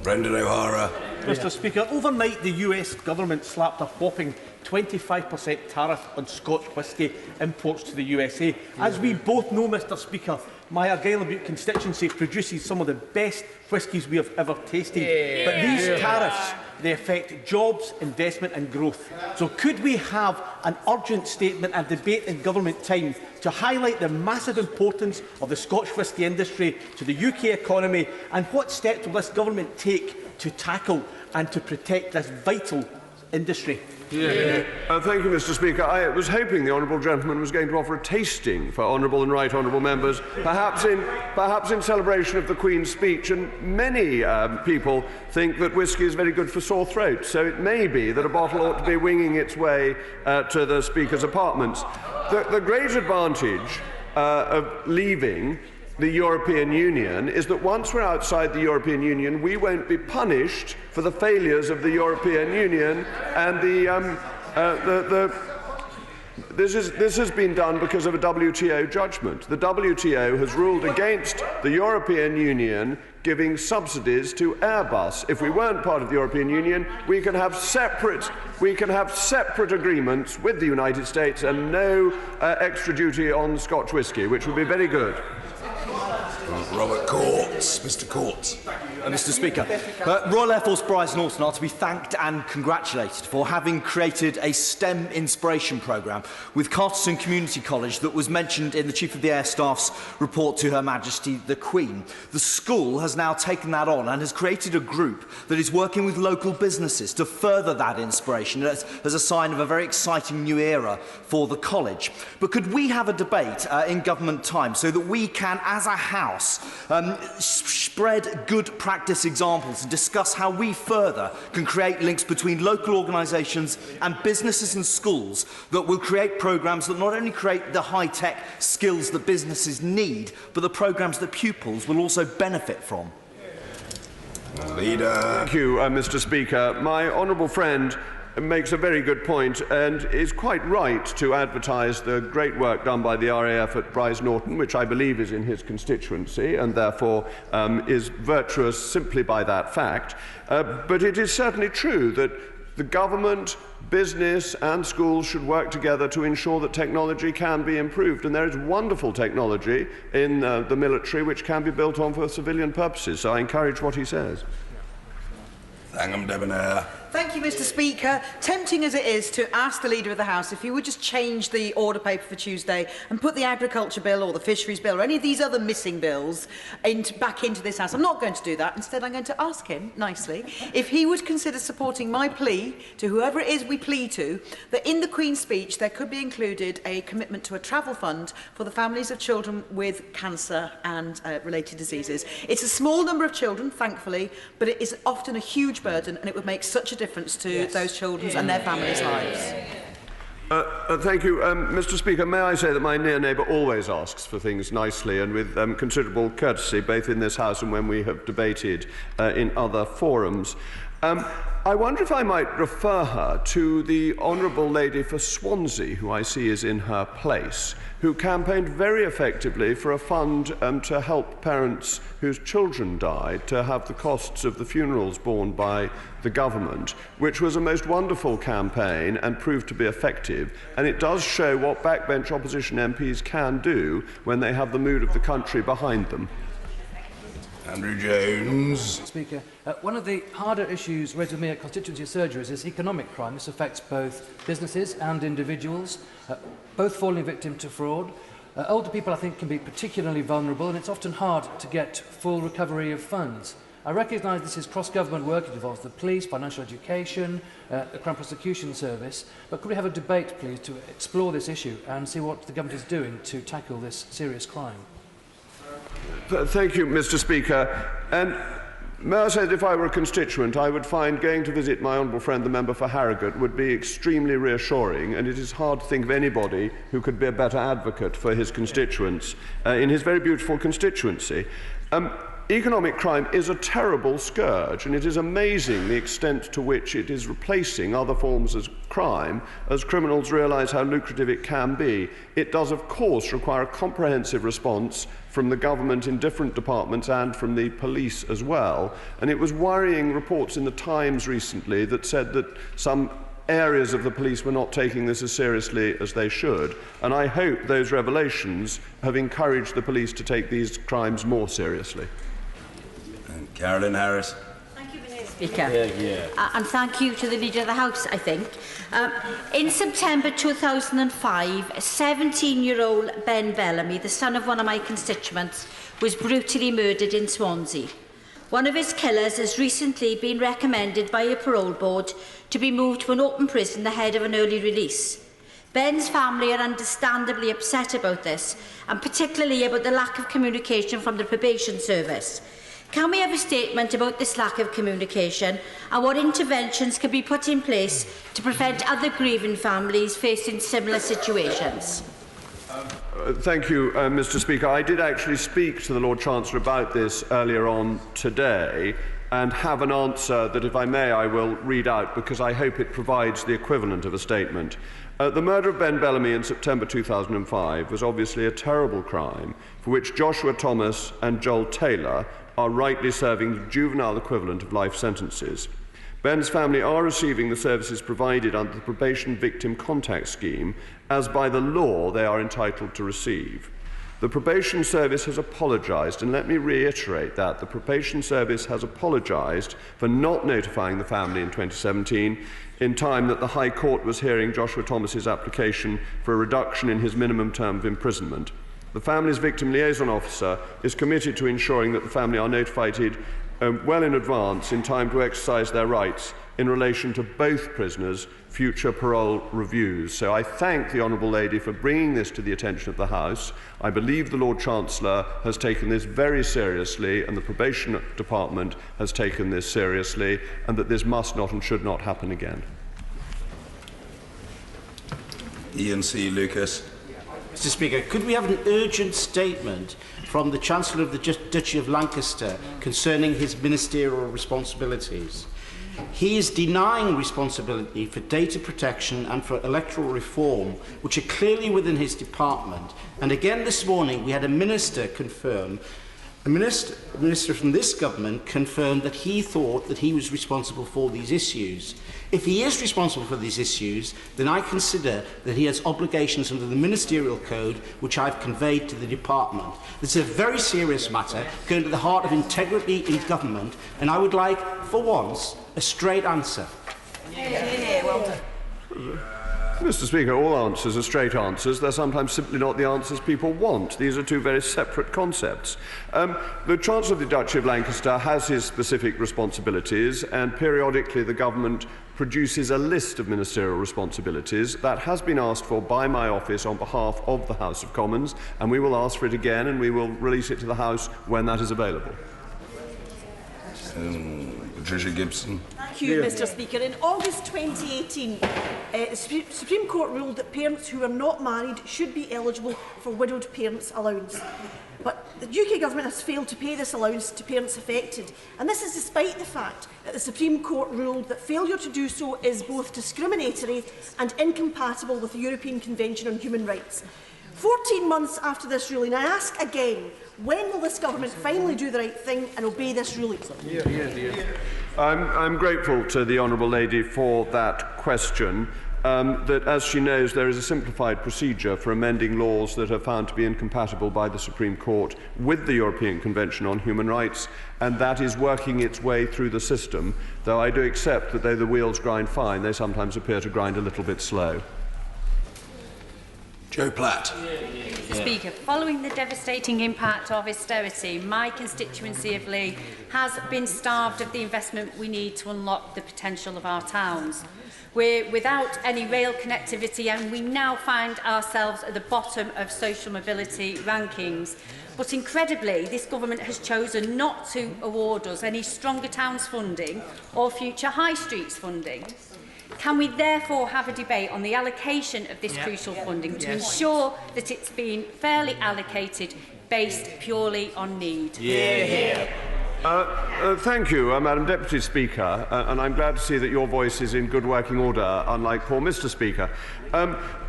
Brendan O'Hara. Mr. Speaker, overnight the US government slapped a whopping 25% tariff on Scotch whisky imports to the USA. As we both know, Mr. Speaker, my Argyll and Bute constituency produces some of the best whiskies we have ever tasted. But these tariffs, they affect jobs, investment and growth. So could we have an urgent statement and debate in government time to highlight the massive importance of the Scotch whisky industry to the UK economy, and what steps will this government take to tackle and to protect this vital industry? Thank you, Mr. Speaker. I was hoping the honourable gentleman was going to offer a tasting for honourable and right honourable members, perhaps in celebration of the Queen's speech. And many people think that whisky is very good for sore throats, so it may be that a bottle ought to be winging its way to the Speaker's apartments. The great advantage of leaving the European Union is that once we're outside the European Union, we won't be punished for the failures of the European Union, and this has been done because of a WTO judgment. The WTO has ruled against the European Union giving subsidies to Airbus. If we weren't part of the European Union, we can have separate agreements with the United States and no extra duty on Scotch whisky, which would be very good. Robert Courts. Mr. Courts. Mr. Speaker, Royal Air Force Brize Norton are to be thanked and congratulated for having created a STEM inspiration programme with Carterton Community College that was mentioned in the Chief of the Air Staff's report to Her Majesty the Queen. The school has now taken that on and has created a group that is working with local businesses to further that inspiration as a sign of a very exciting new era for the college. But could we have a debate in government time so that we can, as a House, spread good practice examples and discuss how we further can create links between local organisations and businesses and schools that will create programmes that not only create the high-tech skills that businesses need, but the programmes that pupils will also benefit from? Leader. Thank you, Mr. Speaker. My honourable friend makes a very good point and is quite right to advertise the great work done by the RAF at Brize Norton, which I believe is in his constituency and therefore is virtuous simply by that fact. But it is certainly true that the government, business and schools should work together to ensure that technology can be improved. And there is wonderful technology in the military which can be built on for civilian purposes. So I encourage what he says. Thangham Debonair. Thank you, Mr. Speaker. Tempting as it is to ask the Leader of the House if he would just change the order paper for Tuesday and put the Agriculture Bill or the Fisheries Bill or any of these other missing bills back into this House. I'm not going to do that. Instead, I'm going to ask him, nicely, if he would consider supporting my plea to whoever it is we plea to, that in the Queen's speech there could be included a commitment to a travel fund for the families of children with cancer and related diseases. It's a small number of children, thankfully, but it is often a huge burden and it would make such a difference to those children's and their families' lives. Thank you. Mr. Speaker, may I say that my near neighbour always asks for things nicely and with considerable courtesy, both in this House and when we have debated in other forums. I wonder if I might refer her to the Honourable Lady for Swansea, who I see is in her place, who campaigned very effectively for a fund to help parents whose children died to have the costs of the funerals borne by the government, which was a most wonderful campaign and proved to be effective. And it does show what backbench opposition MPs can do when they have the mood of the country behind them. Andrew Jones. Speaker, one of the harder issues raised with me at constituency surgeries is economic crime. This affects both businesses and individuals, both falling victim to fraud. Older people, I think, can be particularly vulnerable, and it's often hard to get full recovery of funds. I recognise this is cross-government work. It involves the police, financial education, the Crown Prosecution Service. But could we have a debate, please, to explore this issue and see what the government is doing to tackle this serious crime? Thank you, Mr. Speaker. And may I say that if I were a constituent, I would find going to visit my honourable friend, the member for Harrogate, would be extremely reassuring, and it is hard to think of anybody who could be a better advocate for his constituents in his very beautiful constituency. Economic crime is a terrible scourge, and it is amazing the extent to which it is replacing other forms of crime as criminals realise how lucrative it can be. It does, of course, require a comprehensive response from the government in different departments and from the police as well. And it was worrying reports in the Times recently that said that some areas of the police were not taking this as seriously as they should. And I hope those revelations have encouraged the police to take these crimes more seriously. Carolyn Harris. Thank you, Mr. Speaker. And thank you to the Leader of the House, I think. In September 2005, 17-year-old Ben Bellamy, the son of one of my constituents, was brutally murdered in Swansea. One of his killers has recently been recommended by a parole board to be moved to an open prison ahead of an early release. Ben's family are understandably upset about this, and particularly about the lack of communication from the probation service. Can we have a statement about this lack of communication and what interventions can be put in place to prevent other grieving families facing similar situations? Thank you, Mr. Speaker. I did actually speak to the Lord Chancellor about this earlier on today and have an answer that, if I may, I will read out because I hope it provides the equivalent of a statement. The murder of Ben Bellamy in September 2005 was obviously a terrible crime for which Joshua Thomas and Joel Taylor are rightly serving the juvenile equivalent of life sentences. Ben's family are receiving the services provided under the Probation Victim Contact Scheme, as by the law they are entitled to receive. The Probation Service has apologised, and let me reiterate that. The Probation Service has apologised for not notifying the family in 2017 in time that the High Court was hearing Joshua Thomas's application for a reduction in his minimum term of imprisonment. The family's victim liaison officer is committed to ensuring that the family are notified well in advance in time to exercise their rights in relation to both prisoners' future parole reviews. So I thank the Honourable Lady for bringing this to the attention of the House. I believe the Lord Chancellor has taken this very seriously, and the Probation Department has taken this seriously, and that this must not and should not happen again. Ian C. Lucas. Mr. Speaker, could we have an urgent statement from the Chancellor of the Duchy of Lancaster concerning his ministerial responsibilities? He is denying responsibility for data protection and for electoral reform, which are clearly within his department. And again this morning, we had a minister confirm, a minister from this government confirmed that he thought that he was responsible for these issues. If he is responsible for these issues, then I consider that he has obligations under the Ministerial Code, which I've conveyed to the department. This is a very serious matter, going to the heart of integrity in government, and I would like, for once, a straight answer. Well done. Mr. Speaker, all answers are straight answers. They're sometimes simply not the answers people want. These are two very separate concepts. The Chancellor of the Duchy of Lancaster has his specific responsibilities, and periodically the government produces a list of ministerial responsibilities. That has been asked for by my office on behalf of the House of Commons, and we will ask for it again, and we will release it to the House when that is available. Patricia Gibson. Thank you, Mr. Speaker. In August 2018, the Supreme Court ruled that parents who are not married should be eligible for widowed parents' allowance. But the UK Government has failed to pay this allowance to parents affected, and this is despite the fact that the Supreme Court ruled that failure to do so is both discriminatory and incompatible with the European Convention on Human Rights. 14 months after this ruling, I ask again, when will this government finally do the right thing and obey this ruling? I'm grateful to the Honourable Lady for that question. That, as she knows, there is a simplified procedure for amending laws that are found to be incompatible by the Supreme Court with the European Convention on Human Rights, and that is working its way through the system, though I do accept that though the wheels grind fine, they sometimes appear to grind a little bit slow. Joe Platt. Mr. Speaker, following the devastating impact of austerity, my constituency of Lee has been starved of the investment we need to unlock the potential of our towns. We're without any rail connectivity, and we now find ourselves at the bottom of social mobility rankings. But incredibly, this government has chosen not to award us any Stronger Towns funding or future High Streets funding. Can we therefore have a debate on the allocation of this crucial funding to ensure that it's being fairly allocated based purely on need? Thank you, Madam Deputy Speaker, and I'm glad to see that your voice is in good working order, unlike poor Mr. Speaker.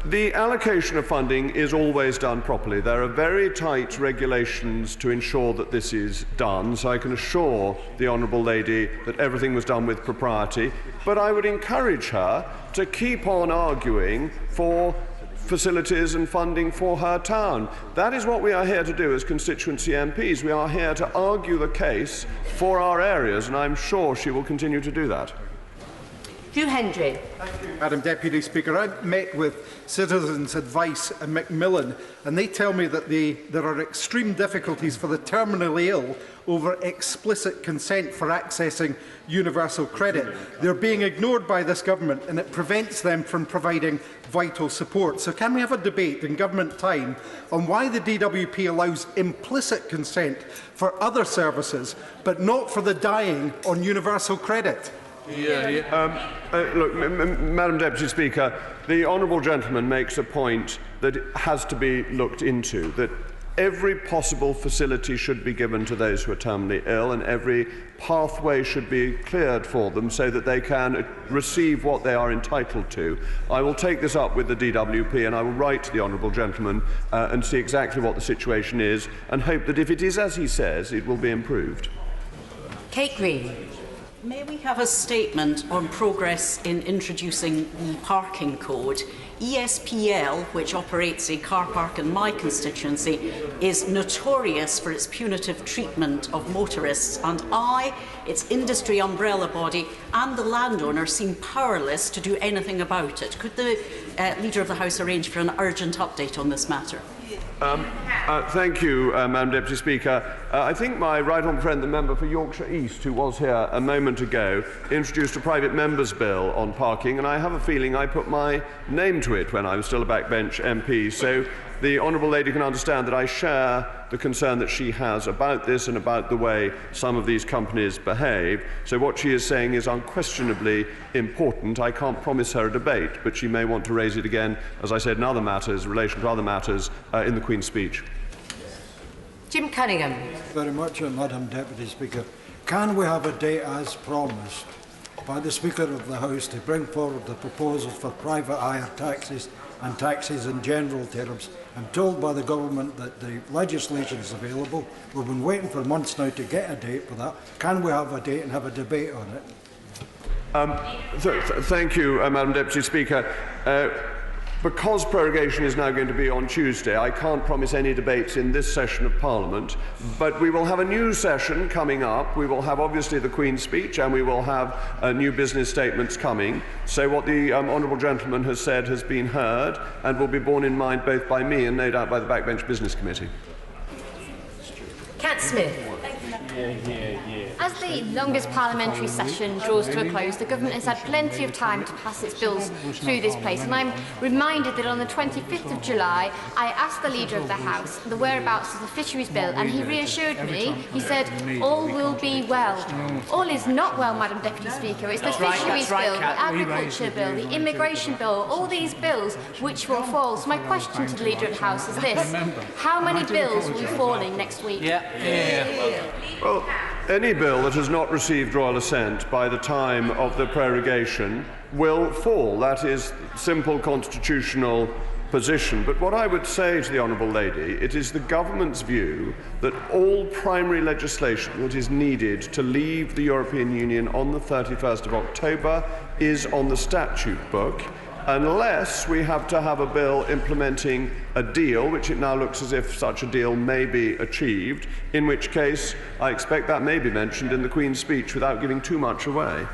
The allocation of funding is always done properly. There are very tight regulations to ensure that this is done, so I can assure the Honourable Lady that everything was done with propriety, but I would encourage her to keep on arguing for facilities and funding for her town. That is what we are here to do as constituency MPs. We are here to argue the case for our areas, and I'm sure she will continue to do that. Hugh Hendry. Thank you, Madam Deputy Speaker. I met with Citizens Advice in Macmillan, and they tell me that there are extreme difficulties for the terminally ill over explicit consent for accessing universal credit. They're being ignored by this government, and it prevents them from providing vital support. So can we have a debate in government time on why the DWP allows implicit consent for other services, but not for the dying on universal credit? Look, Madam Deputy Speaker, the honourable gentleman makes a point that has to be looked into, that every possible facility should be given to those who are terminally ill, and every pathway should be cleared for them so that they can receive what they are entitled to. I will take this up with the DWP, and I will write to the honourable gentleman and see exactly what the situation is, and hope that if it is as he says, it will be improved. Kate Green. May we have a statement on progress in introducing the parking code? ESPL, which operates a car park in my constituency, is notorious for its punitive treatment of motorists, and I, its industry umbrella body, and the landowner seem powerless to do anything about it. Could the Leader of the House arrange for an urgent update on this matter? Thank you, Madam Deputy Speaker. I think my right honourable friend, the member for Yorkshire East, who was here a moment ago, introduced a private member's bill on parking, and I have a feeling I put my name to it when I was still a backbench MP. So the honourable lady can understand that I share the concern that she has about this and about the way some of these companies behave. So what she is saying is unquestionably important. I can't promise her a debate, but she may want to raise it again, as I said, in other matters, in relation to other matters, in the Queen's speech. Jim Cunningham. Very much, Madam Deputy Speaker. Can we have a date as promised by the Speaker of the House to bring forward the proposals for private hire taxes and taxes in general terms? I'm told by the government that the legislation is available. We've been waiting for months now to get a date for that. Can we have a date and have a debate on it? Thank you, Madam Deputy Speaker. Because prorogation is now going to be on Tuesday, I can't promise any debates in this session of Parliament, but we will have a new session coming up. We will have obviously the Queen's speech, and we will have new business statements coming. So what the honourable gentleman has said has been heard and will be borne in mind both by me and no doubt by the Backbench Business Committee. Cat Smith. As the longest parliamentary session draws to a close, the government has had plenty of time to pass its bills through this place, and I'm reminded that on the 25th of July I asked the Leader of the House the whereabouts of the Fisheries Bill, and he reassured me. He said, all will be well. All is not well, Madam Deputy Speaker. It's the Fisheries Bill, the Agriculture Bill, the Immigration Bill, all these bills which will fall. So my question to the Leader of the House is this: how many bills will be falling next week? Well, any bill that has not received royal assent by the time of the prorogation will fall. That is simple constitutional position. But what I would say to the honourable lady, it is the government's view that all primary legislation that is needed to leave the European Union on the 31st of October is on the statute book, unless we have to have a bill implementing a deal, which it now looks as if such a deal may be achieved, in which case I expect that may be mentioned in the Queen's speech without giving too much away.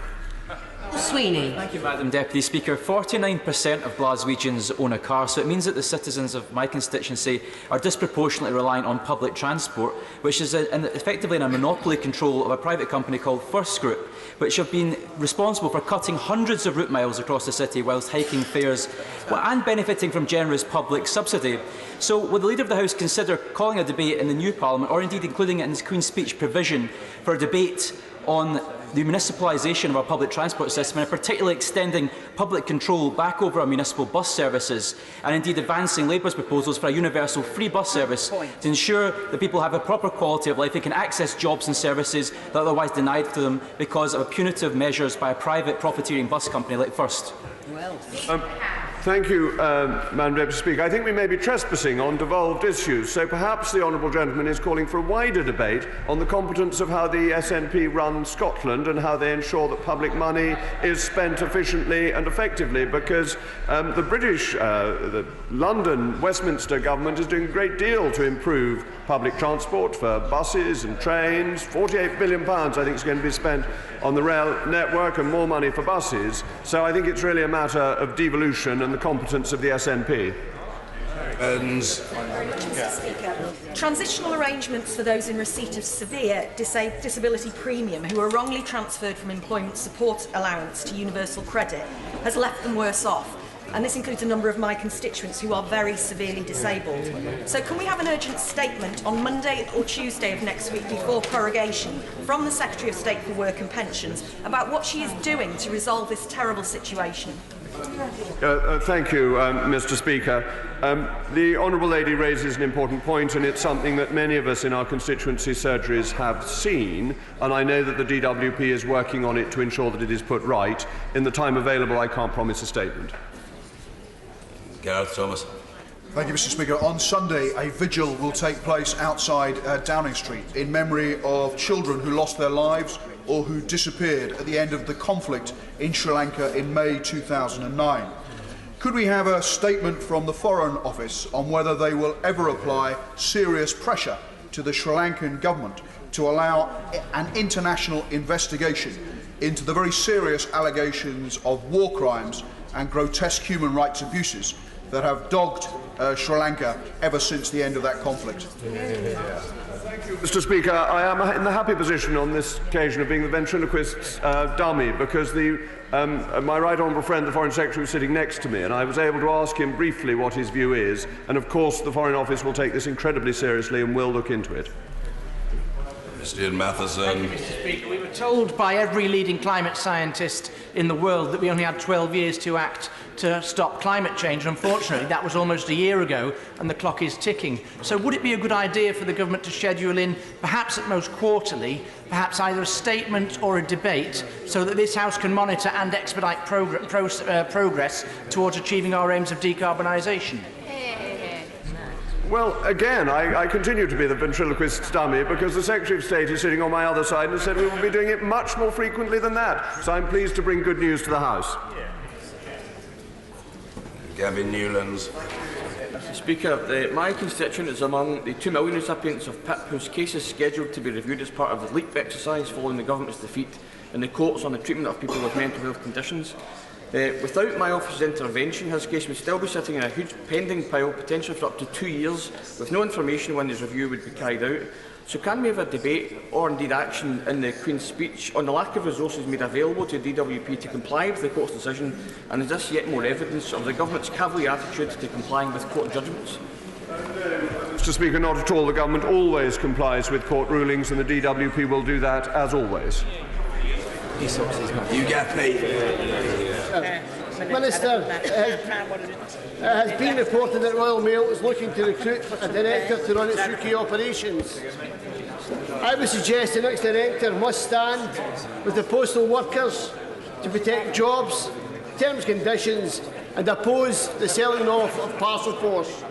Sweeney. Thank you, Madam Deputy Speaker. 49% of Glaswegians own a car, so it means that the citizens of my constituency are disproportionately reliant on public transport, which is effectively in a monopoly control of a private company called First Group, which have been responsible for cutting hundreds of route miles across the city whilst hiking fares and benefiting from generous public subsidy. So would the Leader of the House consider calling a debate in the new Parliament, or indeed including it in his Queen's speech provision, for a debate on the municipalisation of our public transport system, and particularly extending public control back over our municipal bus services, and indeed advancing Labour's proposals for a universal free bus service to ensure that people have a proper quality of life, they can access jobs and services that are otherwise denied to them because of punitive measures by a private profiteering bus company like First. Thank you, Madam Deputy Speaker. I think we may be trespassing on devolved issues, so perhaps the honourable gentleman is calling for a wider debate on the competence of how the SNP run Scotland and how they ensure that public money is spent efficiently and effectively, because the British, the London, Westminster government is doing a great deal to improve public transport for buses and trains. £48 billion, I think, is going to be spent on the rail network, and more money for buses. So I think it's really a matter of devolution and the competence of the SNP. Transitional arrangements for those in receipt of severe disability premium who are wrongly transferred from employment support allowance to universal credit has left them worse off. And this includes a number of my constituents who are very severely disabled. So can we have an urgent statement on Monday or Tuesday of next week before prorogation from the Secretary of State for Work and Pensions about what she is doing to resolve this terrible situation? Thank you, Mr. Speaker. The honourable lady raises an important point, and it's something that many of us in our constituency surgeries have seen, and I know that the DWP is working on it to ensure that it is put right. In the time available, I can't promise a statement. Gareth Thomas. Thank you, Mr. Speaker. On Sunday, a vigil will take place outside Downing Street in memory of children who lost their lives or who disappeared at the end of the conflict in Sri Lanka in May 2009. Could we have a statement from the Foreign Office on whether they will ever apply serious pressure to the Sri Lankan government to allow an international investigation into the very serious allegations of war crimes and grotesque human rights abuses that have dogged Sri Lanka ever since the end of that conflict? Thank you, Mr. Speaker. I am in the happy position on this occasion of being the ventriloquist's dummy, because my right honourable friend, the Foreign Secretary, was sitting next to me, and I was able to ask him briefly what his view is, and of course the Foreign Office will take this incredibly seriously and will look into it. Mr. Ian Matheson. Thank you, Mr. Speaker. We were told by every leading climate scientist in the world that we only had 12 years to act to stop climate change. Unfortunately, that was almost a year ago, and the clock is ticking. So would it be a good idea for the government to schedule in, perhaps at most quarterly, perhaps either a statement or a debate, so that this House can monitor and expedite progress towards achieving our aims of decarbonisation? Well, again, I continue to be the ventriloquist's dummy, because the Secretary of State is sitting on my other side and said we will be doing it much more frequently than that. So I'm pleased to bring good news to the House. Gavin Newlands. Mr Speaker, my constituent is among the 2 million recipients of PIP whose case is scheduled to be reviewed as part of the LEAP exercise following the government's defeat in the courts on the treatment of people with mental health conditions. Without my office's intervention, his case would still be sitting in a huge pending pile, potentially for up to 2 years, with no information when his review would be carried out. So can we have a debate, or indeed action, in the Queen's speech on the lack of resources made available to DWP to comply with the court's decision, and is this yet more evidence of the government's cavalier attitude to complying with court judgments? Mr Speaker, not at all. The government always complies with court rulings, and the DWP will do that as always. You Gaffney. Minister, it has been reported that Royal Mail is looking to recruit a director to run its UK operations. I would suggest the next director must stand with the postal workers to protect jobs, terms and conditions, and oppose the selling off of parcel force.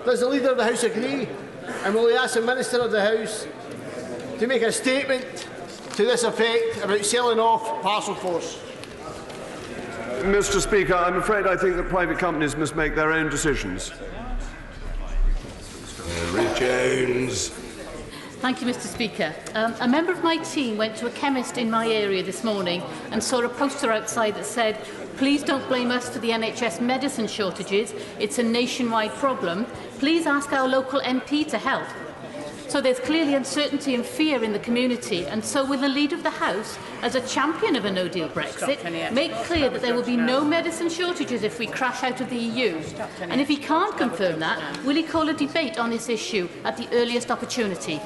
Does the Leader of the House agree? And will he ask the Minister of the House to make a statement to this effect about selling off parcel force? Mr Speaker, I'm afraid I think that private companies must make their own decisions. Rees Jones. Thank you, Mr Speaker. A member of my team went to a chemist in my area this morning and saw a poster outside that said, "Please don't blame us for the NHS medicine shortages. It's a nationwide problem. Please ask our local MP to help." So there's clearly uncertainty and fear in the community, and so will the Leader of the House, as a champion of a no-deal Brexit, make clear that there will be no medicine shortages if we crash out of the EU? And if he can't confirm that, will he call a debate on this issue at the earliest opportunity?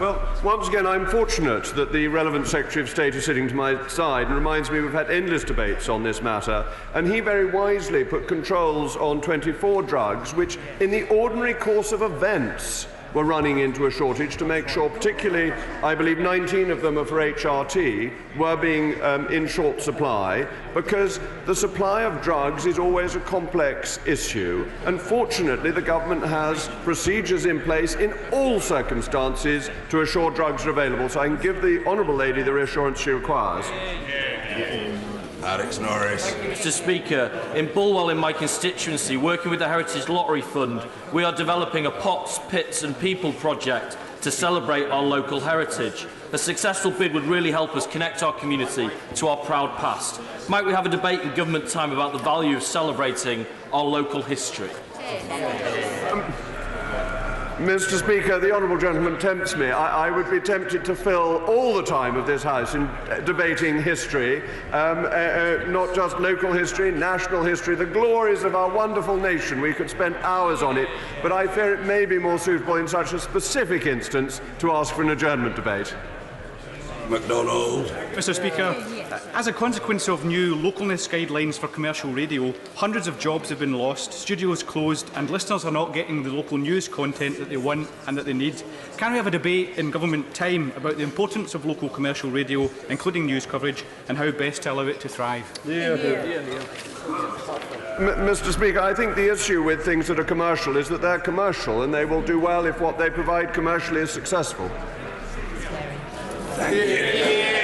Well, once again, I'm fortunate that the relevant Secretary of State is sitting to my side and reminds me we've had endless debates on this matter, and he very wisely put controls on 24 drugs which, in the ordinary course of events, were running into a shortage, to make sure, particularly, I believe 19 of them are for HRT, were being in short supply, because the supply of drugs is always a complex issue, and fortunately the government has procedures in place in all circumstances to assure drugs are available, so I can give the Honourable Lady the reassurance she requires. Alex Norris. Mr Speaker, in Bulwell in my constituency, working with the Heritage Lottery Fund, we are developing a Pots, Pits and People project to celebrate our local heritage. A successful bid would really help us connect our community to our proud past. Might we have a debate in government time about the value of celebrating our local history? Mr Speaker, the honourable gentleman tempts me. I would be tempted to fill all the time of this House in debating history, not just local history, national history, the glories of our wonderful nation. We could spend hours on it, but I fear it may be more suitable in such a specific instance to ask for an adjournment debate. MacDonald. Mr Speaker, as a consequence of new localness guidelines for commercial radio, hundreds of jobs have been lost, studios closed, and listeners are not getting the local news content that they want and that they need. Can we have a debate in government time about the importance of local commercial radio, including news coverage, and how best to allow it to thrive? Mr Speaker, I think the issue with things that are commercial is that they're commercial, and they will do well if what they provide commercially is successful. Thank you.